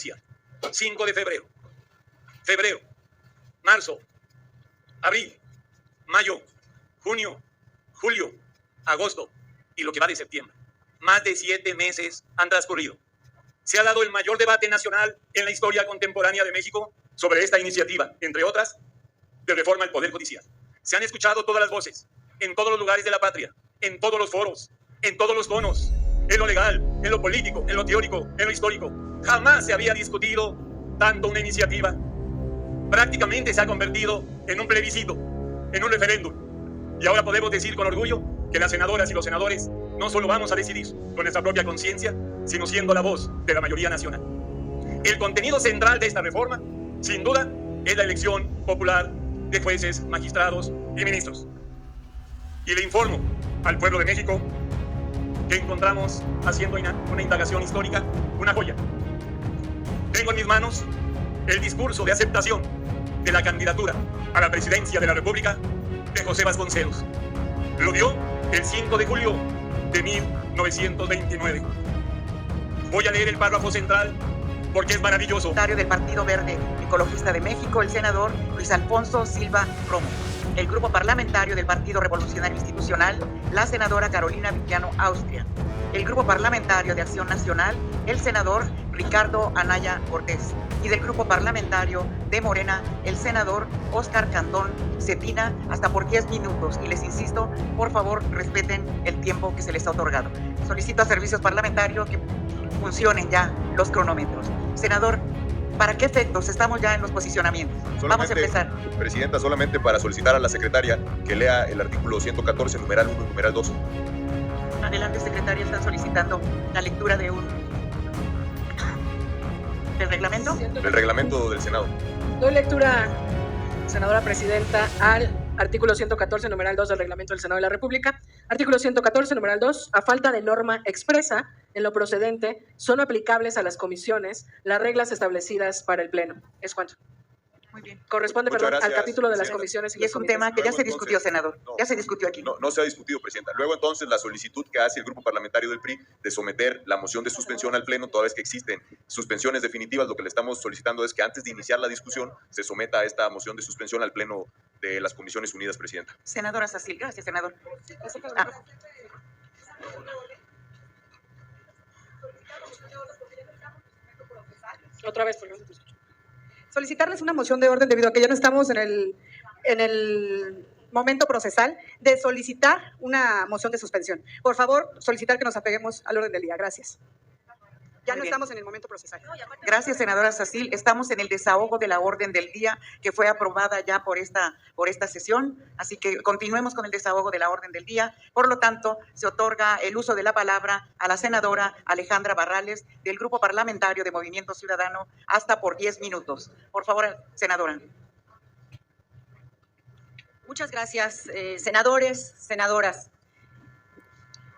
Judicial. 5 de febrero, marzo, abril, mayo, junio, julio, agosto y lo que va de septiembre. Más de 7 meses han transcurrido. Se ha dado el mayor debate nacional en la historia contemporánea de México sobre esta iniciativa, entre otras, de reforma al Poder Judicial. Se han escuchado todas las voces, en todos los lugares de la patria, en todos los foros, en todos los tonos, en lo legal, en lo político, en lo teórico, en lo histórico. Jamás se había discutido tanto una iniciativa. Prácticamente se ha convertido en un plebiscito, en un referéndum. Y ahora podemos decir con orgullo que las senadoras y los senadores no solo vamos a decidir con nuestra propia conciencia, sino siendo la voz de la mayoría nacional. El contenido central de esta reforma, sin duda, es la elección popular de jueces, magistrados y ministros. Y le informo al pueblo de México que encontramos haciendo una indagación histórica una joya. Tengo en mis manos el discurso de aceptación de la candidatura a la presidencia de la República de José Vasconcelos. Lo dio el 5 de julio de 1929. Voy a leer el párrafo central porque es maravilloso. Secretario del Partido Verde Ecologista de México, el senador Luis Alfonso Silva Romo. El grupo parlamentario del Partido Revolucionario Institucional, la senadora Carolina Villano Austria. El grupo parlamentario de Acción Nacional, el senador Ricardo Anaya Cortés. Y del grupo parlamentario de Morena, el senador Óscar Candón Cetina, hasta por 10 minutos. Y les insisto, por favor, respeten el tiempo que se les ha otorgado. Solicito a servicios parlamentarios que funcionen ya los cronómetros. Senador, ¿para qué efectos? Estamos ya en los posicionamientos. Vamos a empezar. Presidenta, solamente para solicitar a la secretaria que lea el artículo 114, numeral 1 y numeral 2. Adelante, secretaria, están solicitando la lectura de ¿del reglamento? El reglamento del Senado. Doy lectura, senadora presidenta, al artículo 114, numeral 2 del reglamento del Senado de la República. Artículo 114, numeral 2. A falta de norma expresa en lo procedente, son aplicables a las comisiones las reglas establecidas para el Pleno. Es cuanto. Muy bien. Corresponde, al capítulo de las comisiones. Y es un tema que ya se discutió, senador. Ya se discutió aquí. No se ha discutido, presidenta. Luego, entonces, la solicitud que hace el grupo parlamentario del PRI de someter la moción de suspensión al Pleno, toda vez que existen suspensiones definitivas, lo que le estamos solicitando es que antes de iniciar la discusión se someta a esta moción de suspensión al Pleno de las Comisiones Unidas, presidenta. Senadora Sacil, gracias, senador. Otra vez, por favor. Solicitarles una moción de orden debido a que ya no estamos en el momento procesal de solicitar una moción de suspensión. Por favor, solicitar que nos apeguemos al orden del día. Gracias. Ya no estamos en el momento procesal. Gracias, senadora Sacil. Estamos en el desahogo de la orden del día que fue aprobada ya por esta sesión. Así que continuemos con el desahogo de la orden del día. Por lo tanto, se otorga el uso de la palabra a la senadora Alejandra Barrales del Grupo Parlamentario de Movimiento Ciudadano hasta por 10 minutos. Por favor, senadora. Muchas gracias, senadores, senadoras.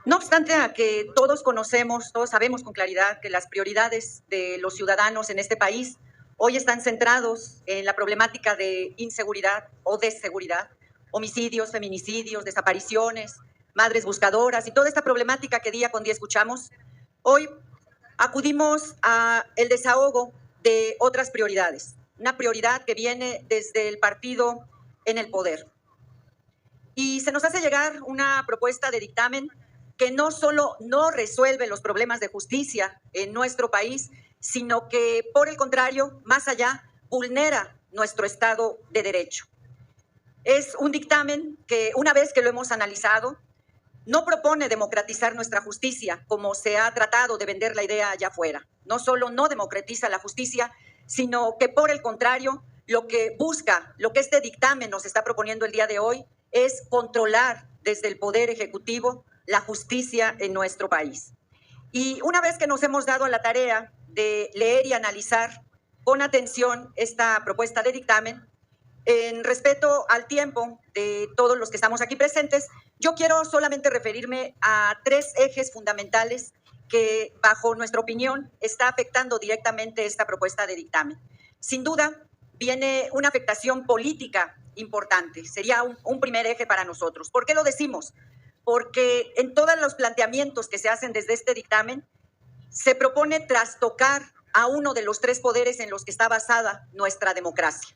No obstante a que todos conocemos, todos sabemos con claridad que las prioridades de los ciudadanos en este país hoy están centrados en la problemática de inseguridad o desseguridad, homicidios, feminicidios, desapariciones, madres buscadoras y toda esta problemática que día con día escuchamos, hoy acudimos a el desahogo de otras prioridades, una prioridad que viene desde el partido en el poder. Y se nos hace llegar una propuesta de dictamen que no solo no resuelve los problemas de justicia en nuestro país, sino que, por el contrario, más allá, vulnera nuestro Estado de Derecho. Es un dictamen que, una vez que lo hemos analizado, no propone democratizar nuestra justicia, como se ha tratado de vender la idea allá afuera. No solo no democratiza la justicia, sino que, por el contrario, lo que busca, lo que este dictamen nos está proponiendo el día de hoy, es controlar desde el Poder Ejecutivo la justicia en nuestro país. Y una vez que nos hemos dado a la tarea de leer y analizar con atención esta propuesta de dictamen, en respeto al tiempo de todos los que estamos aquí presentes, yo quiero solamente referirme a 3 ejes fundamentales que, bajo nuestra opinión, está afectando directamente esta propuesta de dictamen. Sin duda, viene una afectación política importante. Sería un primer eje para nosotros. ¿Por qué lo decimos? Porque en todos los planteamientos que se hacen desde este dictamen se propone trastocar a uno de los tres poderes en los que está basada nuestra democracia.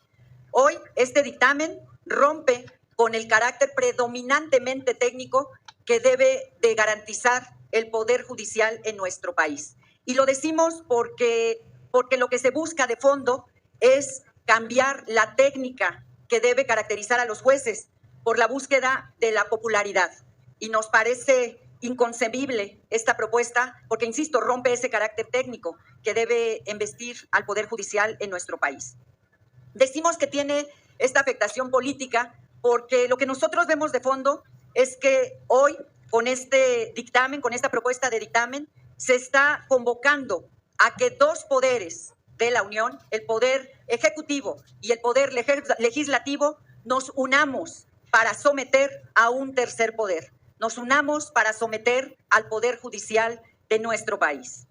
Hoy, este dictamen rompe con el carácter predominantemente técnico que debe de garantizar el Poder Judicial en nuestro país. Y lo decimos porque lo que se busca de fondo es cambiar la técnica que debe caracterizar a los jueces por la búsqueda de la popularidad. Y nos parece inconcebible esta propuesta porque, insisto, rompe ese carácter técnico que debe embestir al Poder Judicial en nuestro país. Decimos que tiene esta afectación política porque lo que nosotros vemos de fondo es que hoy, con este dictamen, con esta propuesta de dictamen, se está convocando a que dos poderes de la Unión, el Poder Ejecutivo y el Poder Legislativo, nos unamos para someter a un tercer poder. Nos unamos para someter al Poder Judicial de nuestro país.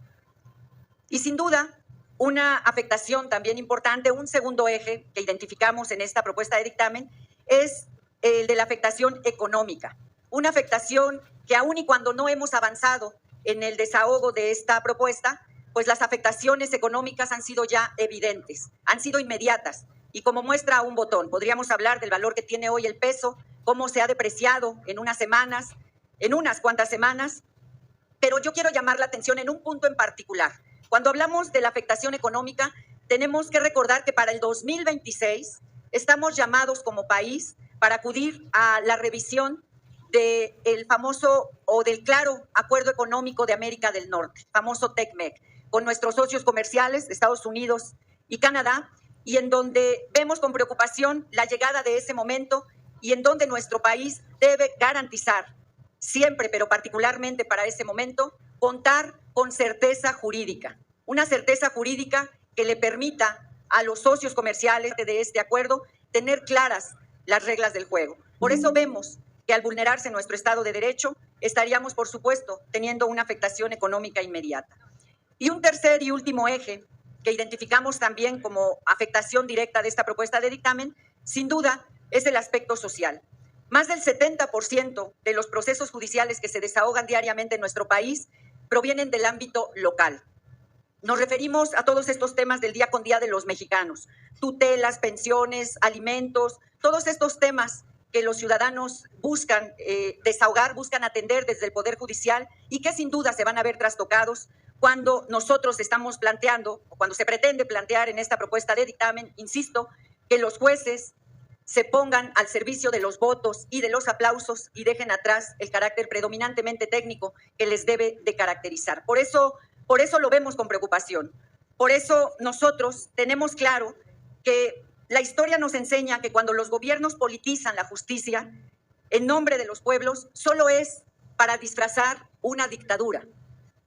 Y sin duda, una afectación también importante, un segundo eje que identificamos en esta propuesta de dictamen es el de la afectación económica. Una afectación que aun y cuando no hemos avanzado en el desahogo de esta propuesta, pues las afectaciones económicas han sido ya evidentes, han sido inmediatas. Y como muestra un botón, podríamos hablar del valor que tiene hoy el peso, cómo se ha depreciado en unas cuantas semanas, pero yo quiero llamar la atención en un punto en particular. Cuando hablamos de la afectación económica, tenemos que recordar que para el 2026 estamos llamados como país para acudir a la revisión del famoso o del claro Acuerdo Económico de América del Norte, famoso TECMEC, con nuestros socios comerciales de Estados Unidos y Canadá, y en donde vemos con preocupación la llegada de ese momento y en donde nuestro país debe garantizar siempre, pero particularmente para ese momento, contar con certeza jurídica, una certeza jurídica que le permita a los socios comerciales de este acuerdo tener claras las reglas del juego. Por eso vemos que al vulnerarse nuestro Estado de Derecho, estaríamos, por supuesto, teniendo una afectación económica inmediata. Y un tercer y último eje que identificamos también como afectación directa de esta propuesta de dictamen, sin duda, es el aspecto social. Más del 70% de los procesos judiciales que se desahogan diariamente en nuestro país provienen del ámbito local. Nos referimos a todos estos temas del día con día de los mexicanos, tutelas, pensiones, alimentos, todos estos temas que los ciudadanos buscan desahogar, buscan atender desde el Poder Judicial y que sin duda se van a ver trastocados cuando nosotros estamos planteando, o cuando se pretende plantear en esta propuesta de dictamen, insisto, que los jueces se pongan al servicio de los votos y de los aplausos y dejen atrás el carácter predominantemente técnico que les debe de caracterizar. Por eso lo vemos con preocupación. Por eso nosotros tenemos claro que la historia nos enseña que cuando los gobiernos politizan la justicia en nombre de los pueblos, solo es para disfrazar una dictadura,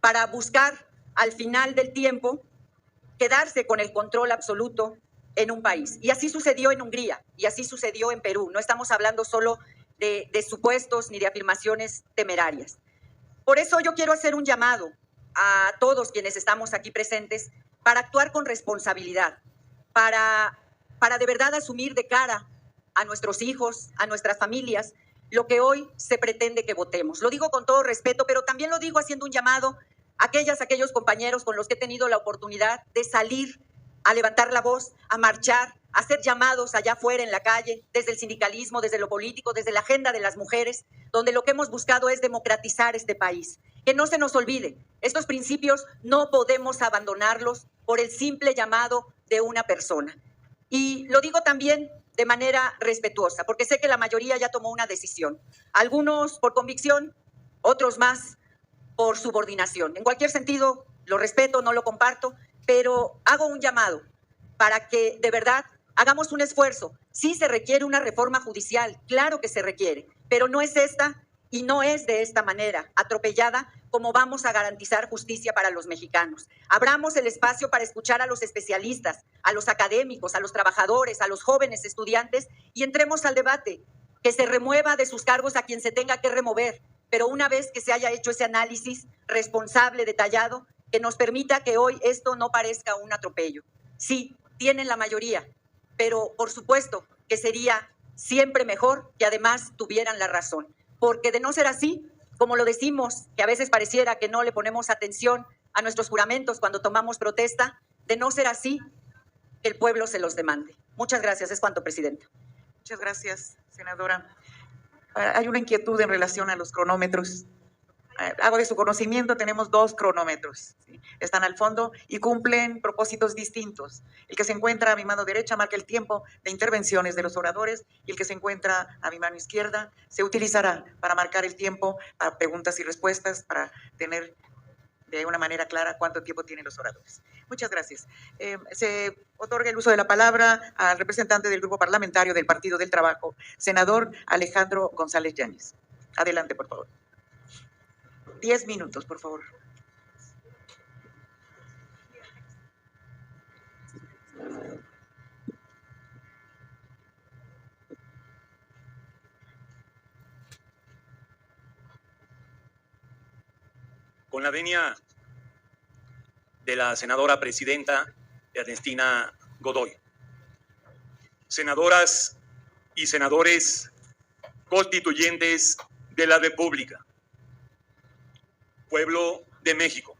para buscar al final del tiempo quedarse con el control absoluto en un país. Y así sucedió en Hungría y así sucedió en Perú. No estamos hablando solo de supuestos ni de afirmaciones temerarias. Por eso yo quiero hacer un llamado a todos quienes estamos aquí presentes para actuar con responsabilidad, para de verdad asumir de cara a nuestros hijos, a nuestras familias, lo que hoy se pretende que votemos. Lo digo con todo respeto, pero también lo digo haciendo un llamado a aquellos compañeros con los que he tenido la oportunidad de salir a levantar la voz, a marchar, a hacer llamados allá afuera en la calle, desde el sindicalismo, desde lo político, desde la agenda de las mujeres, donde lo que hemos buscado es democratizar este país. Que no se nos olvide, estos principios no podemos abandonarlos por el simple llamado de una persona. Y lo digo también de manera respetuosa, porque sé que la mayoría ya tomó una decisión. Algunos por convicción, otros más por subordinación. En cualquier sentido, lo respeto, no lo comparto, pero hago un llamado para que de verdad hagamos un esfuerzo. Sí se requiere una reforma judicial, claro que se requiere, pero no es esta y no es de esta manera, atropellada, como vamos a garantizar justicia para los mexicanos. Abramos el espacio para escuchar a los especialistas, a los académicos, a los trabajadores, a los jóvenes estudiantes y entremos al debate. Que se remueva de sus cargos a quien se tenga que remover, pero una vez que se haya hecho ese análisis responsable, detallado, que nos permita que hoy esto no parezca un atropello. Sí, tienen la mayoría, pero por supuesto que sería siempre mejor que además tuvieran la razón. Porque de no ser así, como lo decimos, que a veces pareciera que no le ponemos atención a nuestros juramentos cuando tomamos protesta, De no ser así, el pueblo se los demande. Muchas gracias. Es cuanto, Presidenta. Muchas gracias, senadora. Hay una inquietud en relación a los cronómetros. Hago de su conocimiento, tenemos 2 cronómetros, ¿sí? Están al fondo y cumplen propósitos distintos. El que se encuentra a mi mano derecha marca el tiempo de intervenciones de los oradores y el que se encuentra a mi mano izquierda se utilizará para marcar el tiempo para preguntas y respuestas, para tener de una manera clara cuánto tiempo tienen los oradores. Muchas gracias. Se otorga el uso de la palabra al representante del Grupo Parlamentario del Partido del Trabajo, senador Alejandro González Yáñez. Adelante, por favor. 10 minutos, por favor. Con la venia de la senadora presidenta Ernestina Godoy, senadoras y senadores constituyentes de la República, pueblo de México.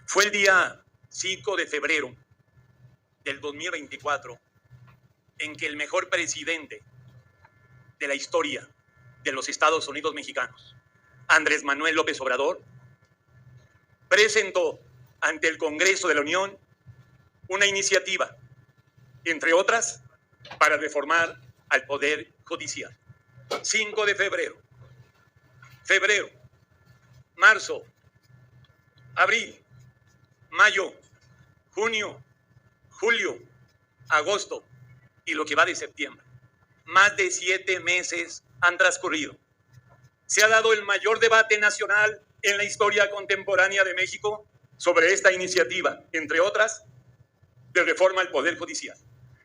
Fue el día 5 de febrero del 2024 en que el mejor presidente de la historia de los Estados Unidos mexicanos, Andrés Manuel López Obrador, presentó ante el Congreso de la Unión una iniciativa, entre otras, para reformar al Poder Judicial. 5 de febrero, marzo, abril, mayo, junio, julio, agosto y lo que va de septiembre. Más de 7 meses han transcurrido. Se ha dado el mayor debate nacional en la historia contemporánea de México sobre esta iniciativa, entre otras, de reforma al Poder Judicial.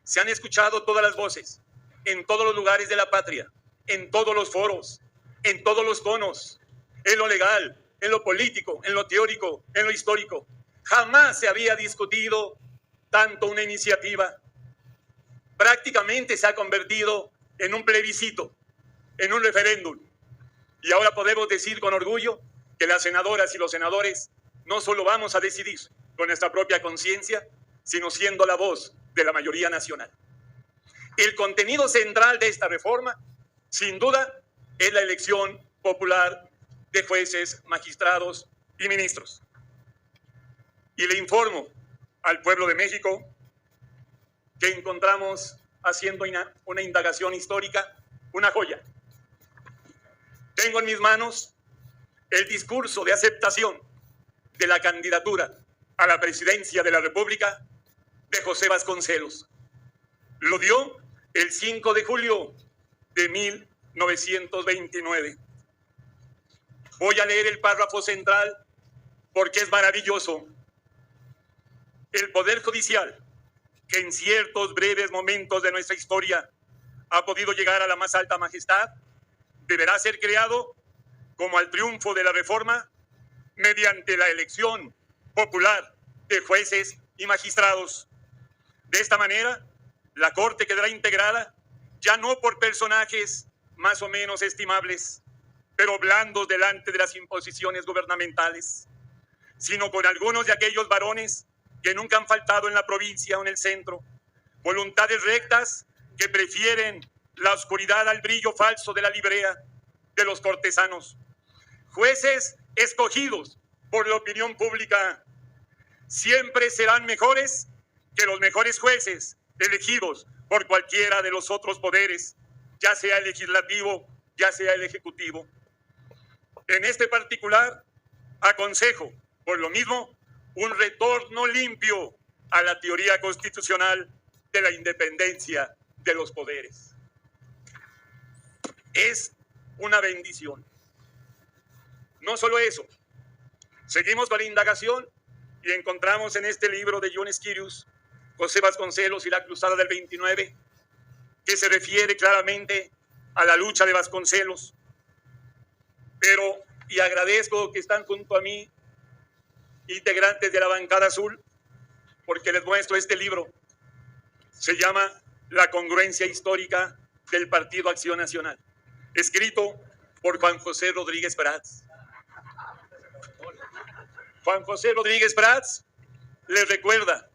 Se han escuchado todas las voces, en todos los lugares de la patria, en todos los foros, en todos los tonos, en lo legal, en lo político, en lo teórico, en lo histórico. Jamás se había discutido tanto una iniciativa. Prácticamente se ha convertido en un plebiscito, en un referéndum. Y ahora podemos decir con orgullo que las senadoras y los senadores no solo vamos a decidir con nuestra propia conciencia, sino siendo la voz de la mayoría nacional. El contenido central de esta reforma, sin duda, es la elección popular de jueces, magistrados y ministros. Y le informo al pueblo de México que encontramos haciendo una indagación histórica, una joya. Tengo en mis manos el discurso de aceptación de la candidatura a la presidencia de la República de José Vasconcelos. Lo dio el 5 de julio de 1929. Voy a leer el párrafo central porque es maravilloso. El Poder Judicial, que en ciertos breves momentos de nuestra historia ha podido llegar a la más alta majestad, deberá ser creado como al triunfo de la reforma mediante la elección popular de jueces y magistrados. De esta manera, la Corte quedará integrada ya no por personajes más o menos estimables, pero blandos delante de las imposiciones gubernamentales, sino con algunos de aquellos varones que nunca han faltado en la provincia o en el centro, voluntades rectas que prefieren la oscuridad al brillo falso de la librea de los cortesanos, jueces escogidos por la opinión pública. Siempre serán mejores que los mejores jueces elegidos por cualquiera de los otros poderes, ya sea el legislativo, ya sea el ejecutivo. En este particular, aconsejo, por lo mismo, un retorno limpio a la teoría constitucional de la independencia de los poderes. Es una bendición. No solo eso, seguimos con la indagación y encontramos en este libro de John Schirius, José Vasconcelos y la Cruzada del 29, que se refiere claramente a la lucha de Vasconcelos. Pero, y agradezco que están junto a mí integrantes de la bancada azul, porque les muestro este libro. Se llama La congruencia histórica del Partido Acción Nacional, escrito por Juan José Rodríguez Prats. Juan José Rodríguez Prats les recuerda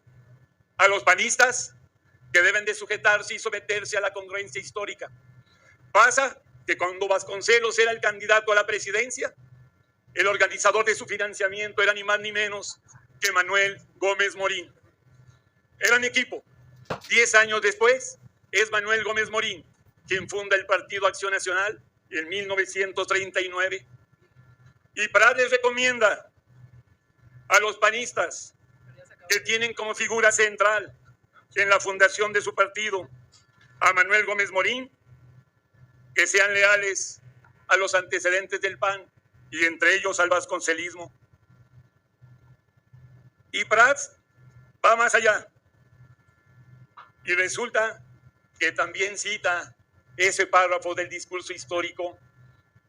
a los panistas que deben de sujetarse y someterse a la congruencia histórica. Pasa que cuando Vasconcelos era el candidato a la presidencia, el organizador de su financiamiento era ni más ni menos que Manuel Gómez Morín. Eran equipo. 10 años después, es Manuel Gómez Morín quien funda el Partido Acción Nacional en 1939. Y Prat les recomienda a los panistas que tienen como figura central en la fundación de su partido a Manuel Gómez Morín, que sean leales a los antecedentes del PAN y entre ellos al vasconcelismo. Y Prat va más allá y resulta que también cita ese párrafo del discurso histórico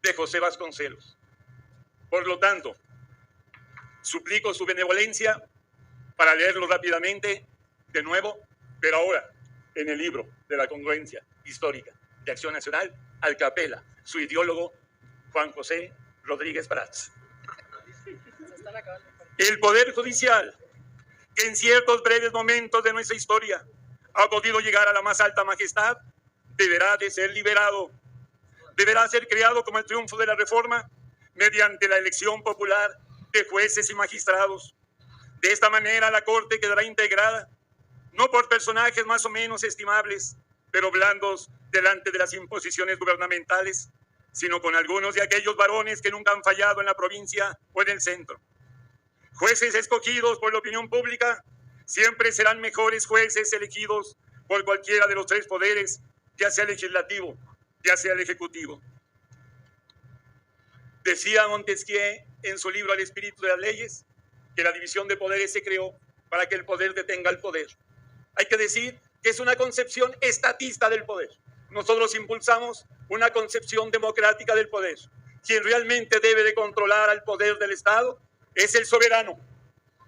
de José Vasconcelos. Por lo tanto, suplico su benevolencia para leerlo rápidamente de nuevo, pero ahora en el libro de la congruencia histórica de Acción Nacional, al que apela su ideólogo Juan José Rodríguez Prats. El Poder Judicial, que en ciertos breves momentos de nuestra historia ha podido llegar a la más alta majestad, deberá de ser liberado. Deberá ser creado como el triunfo de la reforma mediante la elección popular de jueces y magistrados. De esta manera la Corte quedará integrada no por personajes más o menos estimables, pero blandos delante de las imposiciones gubernamentales, sino con algunos de aquellos varones que nunca han fallado en la provincia o en el centro. Jueces escogidos por la opinión pública siempre serán mejores jueces elegidos por cualquiera de los tres poderes, ya sea legislativo, ya sea el ejecutivo. Decía Montesquieu en su libro El espíritu de las leyes que la división de poderes se creó para que el poder detenga al poder. Hay que decir que es una concepción estatista del poder. Nosotros impulsamos una concepción democrática del poder. Quien realmente debe de controlar al poder del Estado es el soberano,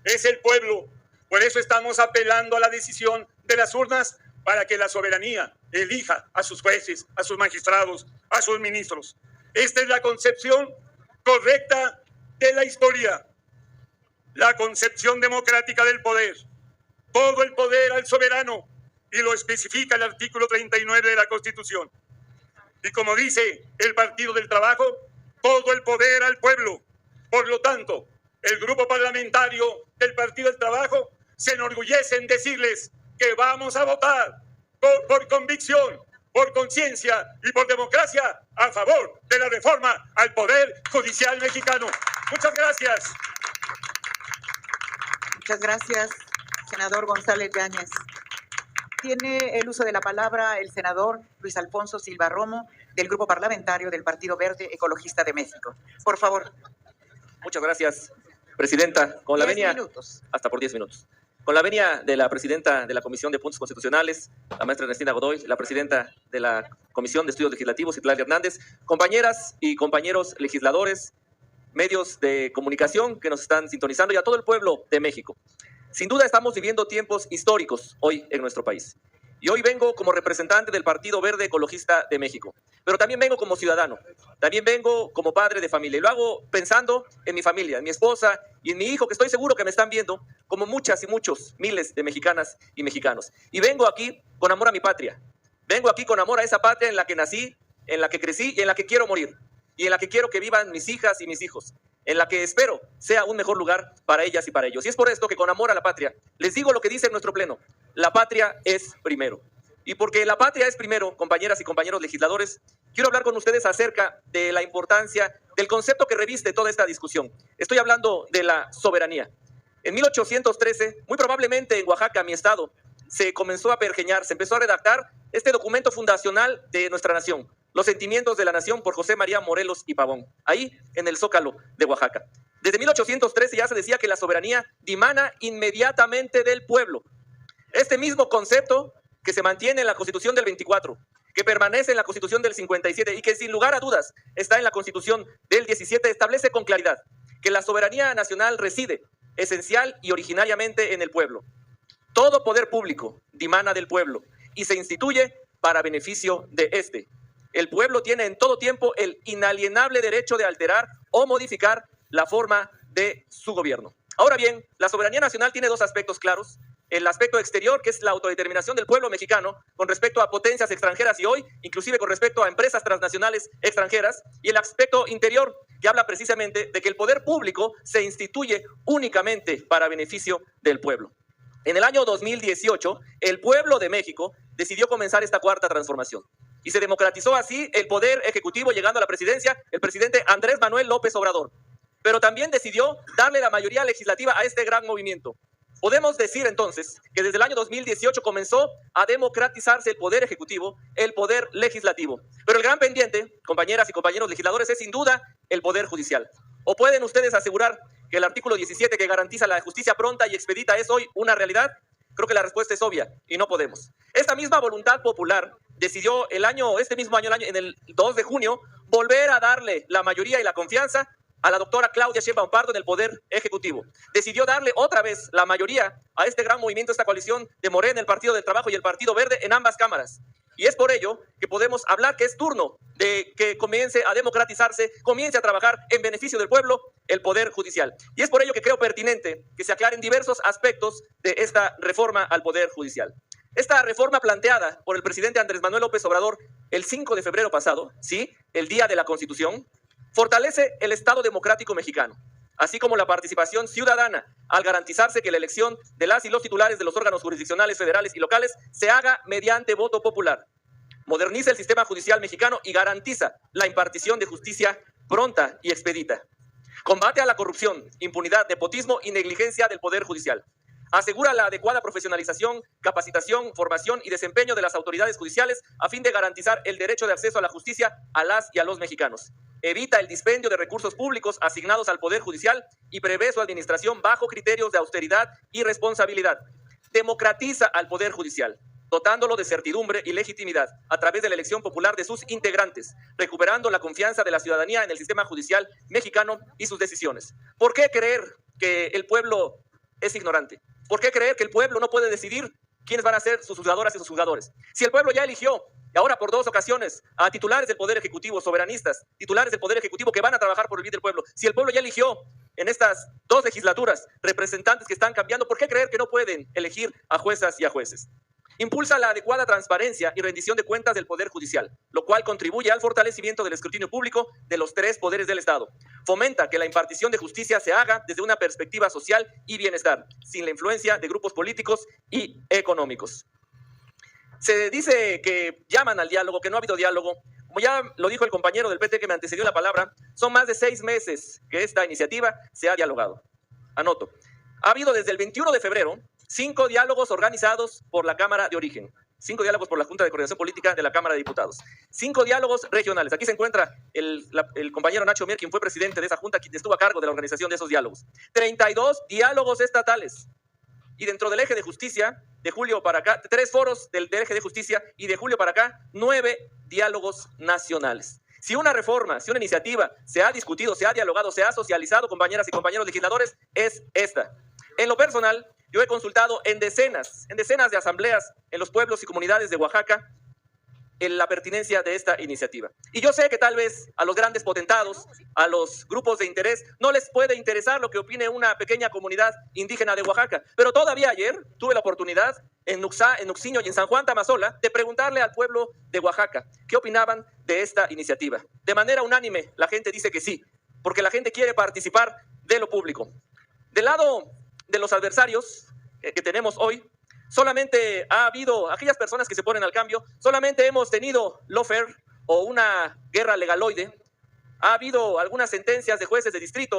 es el pueblo. Por eso estamos apelando a la decisión de las urnas para que la soberanía elija a sus jueces, a sus magistrados, a sus ministros. Esta es la concepción correcta de la historia, la concepción democrática del poder. Todo el poder al soberano, y lo especifica el artículo 39 de la Constitución. Y como dice el Partido del Trabajo, todo el poder al pueblo. Por lo tanto, el grupo parlamentario del Partido del Trabajo se enorgullece en decirles que vamos a votar por convicción, por conciencia y por democracia a favor de la reforma al Poder Judicial mexicano. Muchas gracias. Muchas gracias, senador González Yáñez. Tiene el uso de la palabra el senador Luis Alfonso Silva Romo, del Grupo Parlamentario del Partido Verde Ecologista de México. Por favor. Muchas gracias, presidenta. Con la venia, 10 minutos. hasta por 10 minutos. Con la venia de la presidenta de la Comisión de Puntos Constitucionales, la maestra Ernestina Godoy, la presidenta de la Comisión de Estudios Legislativos, Citlali Hernández, compañeras y compañeros legisladores, medios de comunicación que nos están sintonizando y a todo el pueblo de México. Sin duda estamos viviendo tiempos históricos hoy en nuestro país. Y hoy vengo como representante del Partido Verde Ecologista de México. Pero también vengo como ciudadano, también vengo como padre de familia. Y lo hago pensando en mi familia, en mi esposa y en mi hijo, que estoy seguro que me están viendo, como muchas y muchos miles de mexicanas y mexicanos. Y vengo aquí con amor a mi patria. Vengo aquí con amor a esa patria en la que nací, en la que crecí y en la que quiero morir. Y en la que quiero que vivan mis hijas y mis hijos. En la que espero sea un mejor lugar para ellas y para ellos. Y es por esto que con amor a la patria les digo lo que dice nuestro pleno: la patria es primero. Y porque la patria es primero, compañeras y compañeros legisladores, quiero hablar con ustedes acerca de la importancia del concepto que reviste toda esta discusión. Estoy hablando de la soberanía. En 1813, muy probablemente en Oaxaca, mi estado, se comenzó a pergeñar, se empezó a redactar este documento fundacional de nuestra nación, Los Sentimientos de la Nación, por José María Morelos y Pavón, ahí en el Zócalo de Oaxaca. Desde 1813 ya se decía que la soberanía dimana inmediatamente del pueblo. Este mismo concepto que se mantiene en la Constitución del 24, que permanece en la Constitución del 57 y que sin lugar a dudas está en la Constitución del 17, establece con claridad que la soberanía nacional reside esencial y originariamente en el pueblo. Todo poder público dimana del pueblo y se instituye para beneficio de este. El pueblo tiene en todo tiempo el inalienable derecho de alterar o modificar la forma de su gobierno. Ahora bien, la soberanía nacional tiene dos aspectos claros. El aspecto exterior, que es la autodeterminación del pueblo mexicano con respecto a potencias extranjeras y hoy, inclusive con respecto a empresas transnacionales extranjeras, y el aspecto interior, que habla precisamente de que el poder público se instituye únicamente para beneficio del pueblo. En el año 2018, el pueblo de México decidió comenzar esta cuarta transformación y se democratizó así el poder ejecutivo, llegando a la presidencia el presidente Andrés Manuel López Obrador. Pero también decidió darle la mayoría legislativa a este gran movimiento. Podemos decir entonces que desde el año 2018 comenzó a democratizarse el poder ejecutivo, el poder legislativo. Pero el gran pendiente, compañeras y compañeros legisladores, es sin duda el poder judicial. ¿O pueden ustedes asegurar que el artículo 17 que garantiza la justicia pronta y expedita es hoy una realidad? Creo que la respuesta es obvia y no podemos. Esta misma voluntad popular decidió este mismo año, en el 2 de junio, volver a darle la mayoría y la confianza a la doctora Claudia Sheinbaum Pardo en el Poder Ejecutivo. Decidió darle otra vez la mayoría a este gran movimiento, esta coalición de Morena, el Partido del Trabajo y el Partido Verde en ambas cámaras. Y es por ello que podemos hablar que es turno de que comience a democratizarse, comience a trabajar en beneficio del pueblo el Poder Judicial. Y es por ello que creo pertinente que se aclaren diversos aspectos de esta reforma al Poder Judicial. Esta reforma planteada por el presidente Andrés Manuel López Obrador el 5 de febrero pasado, ¿sí?, el día de la Constitución, fortalece el Estado democrático mexicano, así como la participación ciudadana, al garantizarse que la elección de las y los titulares de los órganos jurisdiccionales federales y locales se haga mediante voto popular. Moderniza el sistema judicial mexicano y garantiza la impartición de justicia pronta y expedita. Combate a la corrupción, impunidad, nepotismo y negligencia del Poder Judicial. Asegura la adecuada profesionalización, capacitación, formación y desempeño de las autoridades judiciales a fin de garantizar el derecho de acceso a la justicia a las y a los mexicanos. Evita el dispendio de recursos públicos asignados al Poder Judicial y prevé su administración bajo criterios de austeridad y responsabilidad. Democratiza al Poder Judicial, dotándolo de certidumbre y legitimidad a través de la elección popular de sus integrantes, recuperando la confianza de la ciudadanía en el sistema judicial mexicano y sus decisiones. ¿Por qué creer que el pueblo es ignorante? ¿Por qué creer que el pueblo no puede decidir quiénes van a ser sus juzgadoras y sus juzgadores? Si el pueblo ya eligió, y ahora por 2 ocasiones, a titulares del Poder Ejecutivo, soberanistas, titulares del Poder Ejecutivo que van a trabajar por el bien del pueblo, si el pueblo ya eligió en estas 2 legislaturas representantes que están cambiando, ¿por qué creer que no pueden elegir a juezas y a jueces? Impulsa la adecuada transparencia y rendición de cuentas del Poder Judicial, lo cual contribuye al fortalecimiento del escrutinio público de los 3 poderes del Estado. Fomenta que la impartición de justicia se haga desde una perspectiva social y bienestar, sin la influencia de grupos políticos y económicos. Se dice que llaman al diálogo, que no ha habido diálogo. Como ya lo dijo el compañero del PT que me antecedió la palabra, son más de 6 meses que esta iniciativa se ha dialogado. Anoto. Ha habido desde el 21 de febrero 5 diálogos organizados por la Cámara de Origen, 5 diálogos por la Junta de Coordinación Política de la Cámara de Diputados, 5 diálogos regionales. Aquí se encuentra el compañero Nacho Mier, quien fue presidente de esa junta, quien estuvo a cargo de la organización de esos diálogos. 32 diálogos estatales. Y dentro del eje de justicia, de julio para acá, 3 foros del eje de justicia y de julio para acá, 9 diálogos nacionales. Si una reforma, si una iniciativa se ha discutido, se ha dialogado, se ha socializado, compañeras y compañeros legisladores, es esta. En lo personal, yo he consultado en decenas de asambleas en los pueblos y comunidades de Oaxaca en la pertinencia de esta iniciativa. Y yo sé que tal vez a los grandes potentados, a los grupos de interés, no les puede interesar lo que opine una pequeña comunidad indígena de Oaxaca. Pero todavía ayer tuve la oportunidad en Nuxiño y en San Juan Tamazola de preguntarle al pueblo de Oaxaca qué opinaban de esta iniciativa. De manera unánime, la gente dice que sí, porque la gente quiere participar de lo público. Del lado de los adversarios que tenemos hoy, solamente ha habido aquellas personas que se ponen al cambio, solamente hemos tenido lawfare o una guerra legaloide, ha habido algunas sentencias de jueces de distrito